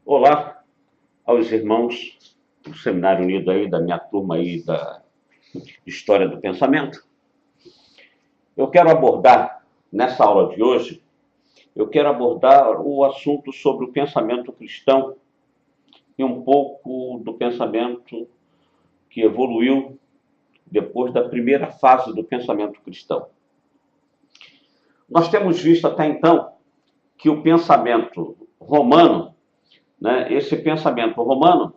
Olá aos irmãos do Seminário Unido aí, da minha turma aí da História do Pensamento. Eu quero abordar, nessa aula de hoje, o assunto sobre o pensamento cristão e um pouco do pensamento que evoluiu depois da primeira fase do pensamento cristão. Nós temos visto até então que o pensamento romano, esse pensamento romano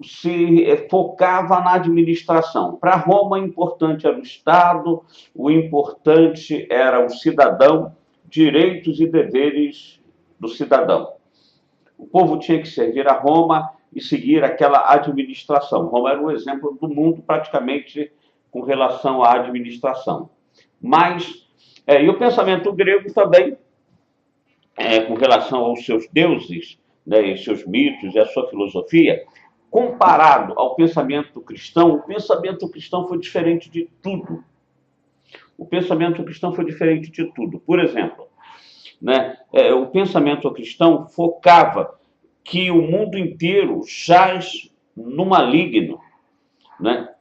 se focava na administração. Para Roma, o importante era o Estado, o importante era o cidadão, direitos e deveres do cidadão. O povo tinha que servir a Roma e seguir aquela administração. Roma era o exemplo do mundo, praticamente, com relação à administração. Mas, e o pensamento grego também, com relação aos seus deuses, e seus mitos e a sua filosofia, comparado ao pensamento cristão, o pensamento cristão foi diferente de tudo. O pensamento cristão foi diferente de tudo. Por exemplo, o pensamento cristão focava que o mundo inteiro jaz no maligno,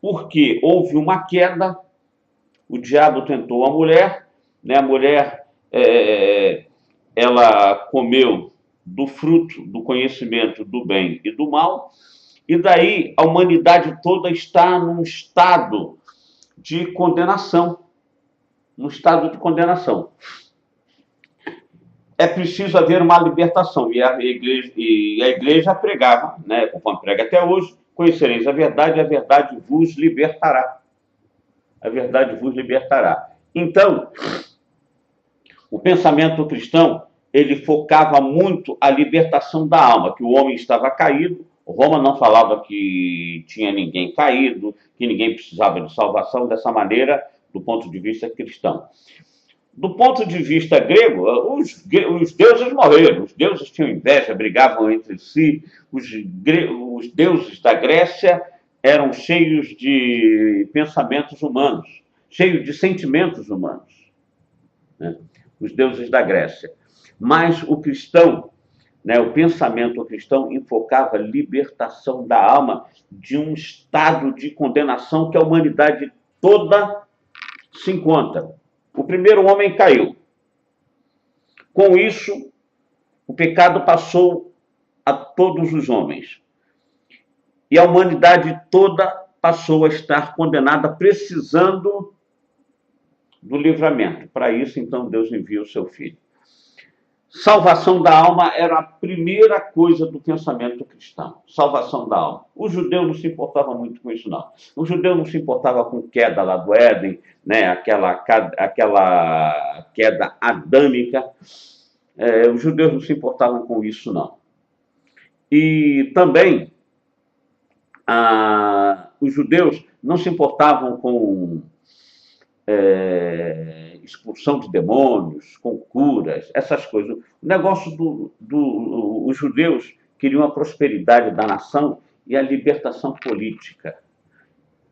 porque houve uma queda, o diabo tentou a mulher, a mulher ela comeu do fruto do conhecimento do bem e do mal, e daí a humanidade toda está num estado de condenação. É preciso haver uma libertação, e a igreja pregava, conforme prega até hoje: conhecereis a verdade vos libertará. A verdade vos libertará. Então, o pensamento cristão, ele focava muito a libertação da alma, que o homem estava caído. Roma não falava que tinha ninguém caído, que ninguém precisava de salvação dessa maneira, do ponto de vista cristão. Do ponto de vista grego, os deuses morreram, os deuses tinham inveja, brigavam entre si, os deuses da Grécia eram cheios de pensamentos humanos, cheios de sentimentos humanos, os deuses da Grécia. Mas o cristão, o pensamento cristão enfocava a libertação da alma de um estado de condenação que a humanidade toda se encontra. O primeiro homem caiu. Com isso, o pecado passou a todos os homens. E a humanidade toda passou a estar condenada, precisando do livramento. Para isso, então, Deus envia o seu Filho. Salvação da alma era a primeira coisa do pensamento cristão. Salvação da alma. O judeu não se importava muito com isso, não. O judeu não se importava com queda lá do Éden, aquela queda adâmica. Os judeus não se importavam com isso, não. E também os judeus não se importavam com expulsão de demônios, com curas, essas coisas. O negócio os judeus queriam a prosperidade da nação e a libertação política.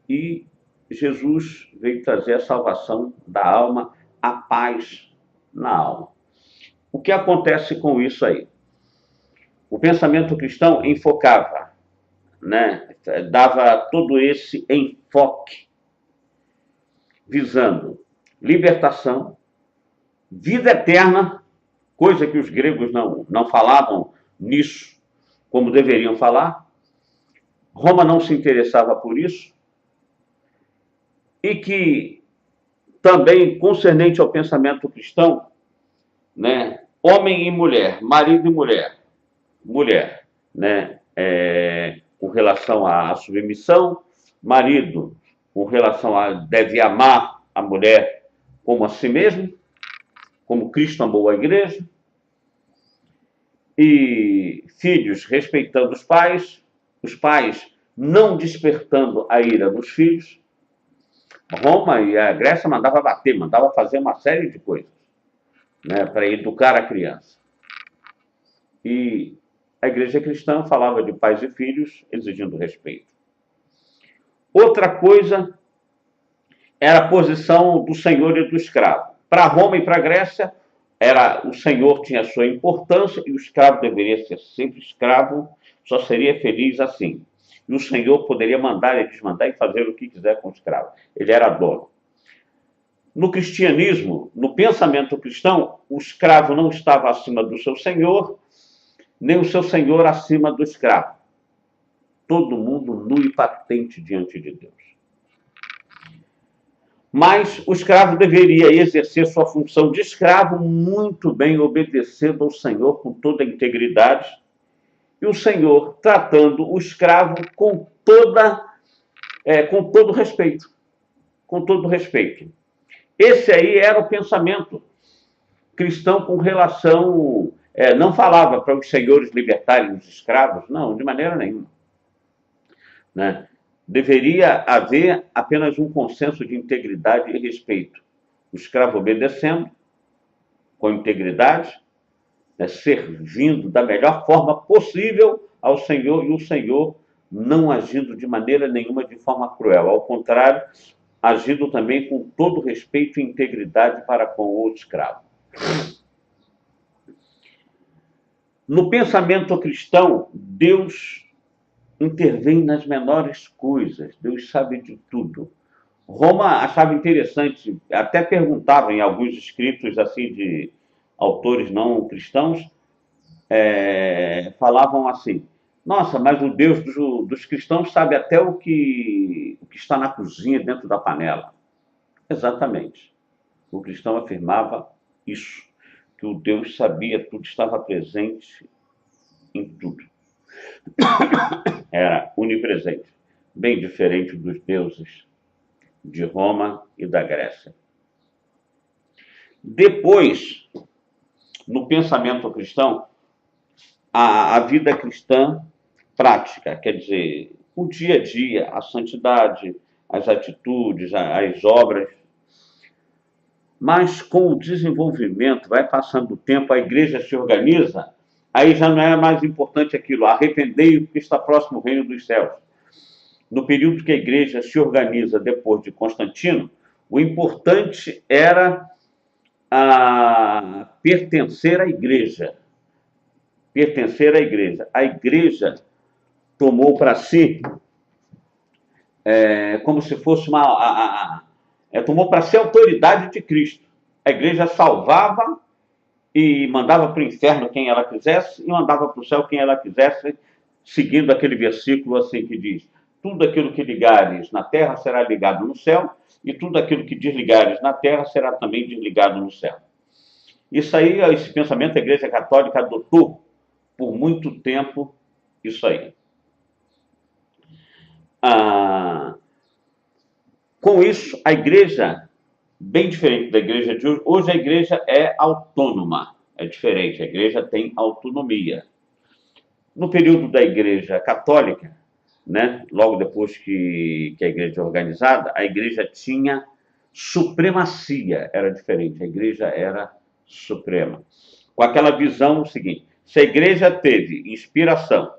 E Jesus veio trazer a salvação da alma, a paz na alma. O que acontece com isso aí? O pensamento cristão enfocava, dava todo esse enfoque visando libertação, vida eterna, coisa que os gregos não falavam nisso como deveriam falar. Roma não se interessava por isso. E que também, concernente ao pensamento cristão, homem e mulher, marido e mulher, com relação à submissão, marido com relação a deve amar a mulher como a si mesmo, como Cristo amou a igreja, e filhos respeitando os pais não despertando a ira dos filhos. Roma e a Grécia mandava bater, mandava fazer uma série de coisas, para educar a criança. E a igreja cristã falava de pais e filhos exigindo respeito. Outra coisa era a posição do senhor e do escravo. Para Roma e para a Grécia, O senhor tinha sua importância e o escravo deveria ser sempre escravo, só seria feliz assim. E o senhor poderia mandar e desmandar e fazer o que quiser com o escravo. Ele era dono. No cristianismo, no pensamento cristão, o escravo não estava acima do seu senhor, nem o seu senhor acima do escravo. Todo mundo nu e patente diante de Deus. Mas o escravo deveria exercer sua função de escravo muito bem, obedecendo ao Senhor com toda a integridade, e o Senhor tratando o escravo com todo respeito. Com todo respeito. Esse aí era o pensamento cristão com relação... não falava para os senhores libertarem os escravos, não, de maneira nenhuma. Né? Deveria haver apenas um consenso de integridade e respeito. O escravo obedecendo, com integridade, né, servindo da melhor forma possível ao Senhor, e o Senhor não agindo de maneira nenhuma de forma cruel. Ao contrário, agindo também com todo respeito e integridade para com o escravo. No pensamento cristão, Deus intervém nas menores coisas. Deus sabe de tudo. Roma achava interessante, até perguntava em alguns escritos assim de autores não cristãos, falavam assim: nossa, mas o Deus dos cristãos sabe até o que está na cozinha, dentro da panela. Exatamente. O cristão afirmava isso, que o Deus sabia tudo, estava presente em tudo. Era onipresente, bem diferente dos deuses de Roma e da Grécia. Depois, no pensamento cristão, a vida cristã prática, quer dizer, o dia a dia, a santidade, as atitudes, as obras. Mas com o desenvolvimento, vai passando o tempo, a igreja se organiza, aí já não é mais importante aquilo, arrependei-vos porque está próximo o reino dos céus. No período que a igreja se organiza depois de Constantino, o importante era pertencer à igreja. Pertencer à igreja. A igreja tomou para si como se fosse tomou para si a autoridade de Cristo. A igreja salvava e mandava para o inferno quem ela quisesse e mandava para o céu quem ela quisesse, seguindo aquele versículo assim que diz: tudo aquilo que ligares na terra será ligado no céu, e tudo aquilo que desligares na terra será também desligado no céu. Isso aí, esse pensamento, a Igreja Católica adotou por muito tempo isso aí. Com isso, a igreja, bem diferente da igreja de hoje, hoje a igreja é autônoma, é diferente, a igreja tem autonomia. No período da Igreja Católica, né, logo depois que a igreja é organizada, a igreja tinha supremacia, era diferente, a igreja era suprema. Com aquela visão seguinte: se a igreja teve inspiração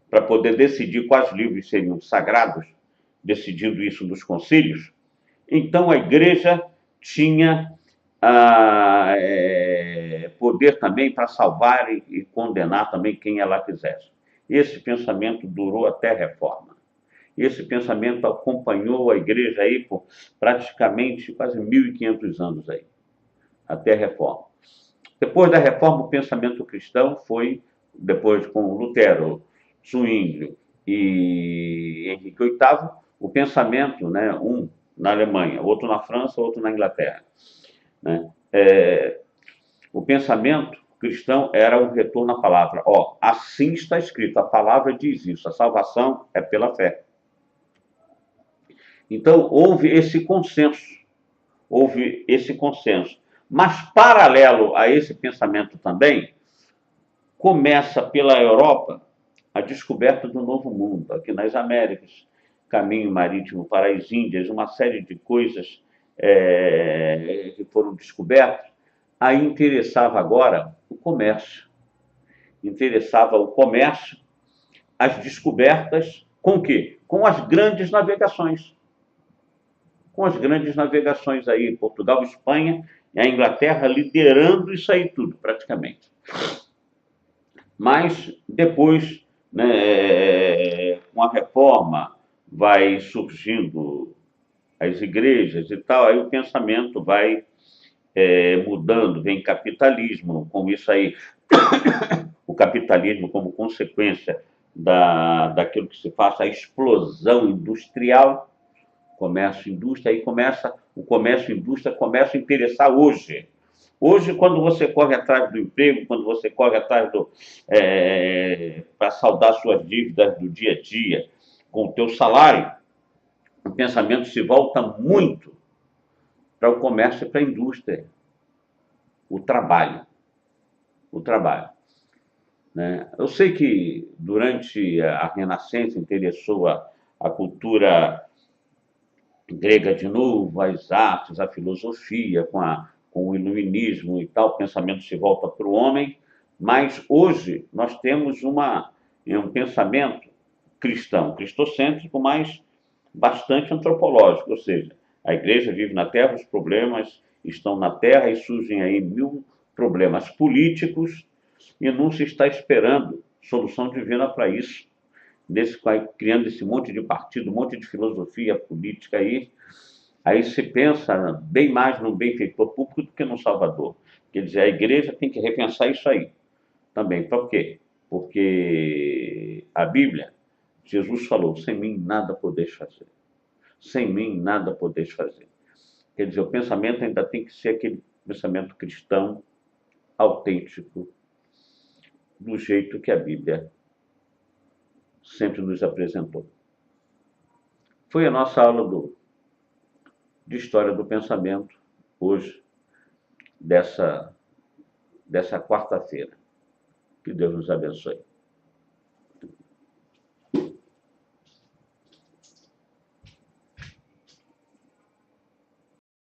para poder decidir quais livros seriam sagrados, decidindo isso nos concílios, então a igreja tinha poder também para salvar e condenar também quem ela quisesse. Esse pensamento durou até a Reforma. Esse pensamento acompanhou a igreja aí por praticamente quase 1.500 anos aí, até a Reforma. Depois da Reforma, o pensamento cristão foi, depois com Lutero, Zwinglio e Henrique VIII, o pensamento, né, um na Alemanha, outro na França, outro na Inglaterra, né? O pensamento cristão era um retorno à palavra. Assim está escrito, a palavra diz isso, a salvação é pela fé. Então, houve esse consenso. Mas, paralelo a esse pensamento também, começa pela Europa a descoberta do Novo Mundo, aqui nas Américas, caminho marítimo para as Índias, uma série de coisas que foram descobertas. Aí interessava agora o comércio. Interessava o comércio, as descobertas, com o quê? Com as grandes navegações. Com as grandes navegações aí, Portugal e Espanha, E a Inglaterra liderando isso aí tudo, praticamente. Mas depois, né, com a reforma, vai surgindo as igrejas e tal, aí o pensamento vai mudando, vem capitalismo, com isso aí, o capitalismo como consequência daquilo que se faça a explosão industrial, comércio, indústria, aí começa, o comércio e indústria começa a interessar hoje. Hoje, quando você corre atrás do emprego, quando você corre atrás para saldar suas dívidas do dia a dia com o teu salário, o pensamento se volta muito para o comércio e para a indústria, o trabalho. O trabalho. Né? Eu sei que durante a Renascença interessou a cultura grega de novo, as artes, a filosofia, com o iluminismo e tal, o pensamento se volta para o homem, mas hoje nós temos um pensamento cristão, cristocêntrico, mas bastante antropológico, ou seja, a igreja vive na terra, os problemas estão na terra e surgem aí mil problemas políticos e não se está esperando solução divina para isso. Criando esse monte de partido, um monte de filosofia política aí se pensa bem mais no benfeitor público do que no Salvador. Quer dizer, a igreja tem que repensar isso aí também. Por quê? Porque a Bíblia, Jesus falou, sem mim nada podeis fazer. Sem mim nada podeis fazer. Quer dizer, o pensamento ainda tem que ser aquele pensamento cristão, autêntico, do jeito que a Bíblia sempre nos apresentou. Foi a nossa aula de História do Pensamento, hoje, dessa quarta-feira. Que Deus nos abençoe.